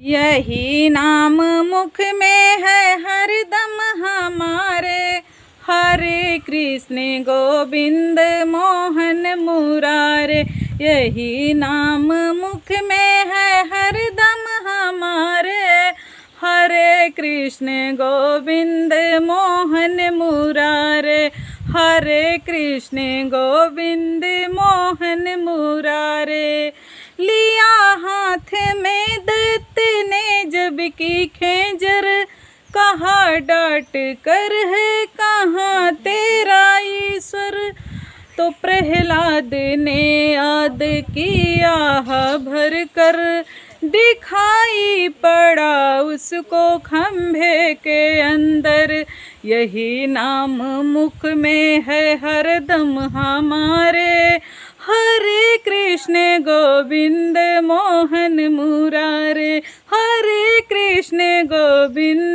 यही नाम मुख में है हरदम हमारे, हरे कृष्ण गोविंद मोहन मुरारे। यही नाम मुख में है हरदम हमारे, हरे कृष्ण गोविंद मोहन मुरारे, हरे कृष्ण गोविंद मोहन मुरारे। लिया हाथ में दत्त ने जब की खेंजर, कहा डांट कर है कहाँ तेरा ईश्वर। तो प्रहलाद ने याद किया भर कर, दिखाई पड़ा उसको खंभे के अंदर। यही नाम मुख में है हरदम हमारे, हरे कृष्ण गोविंद मोहन मुरारे, हरे कृष्ण गोविंद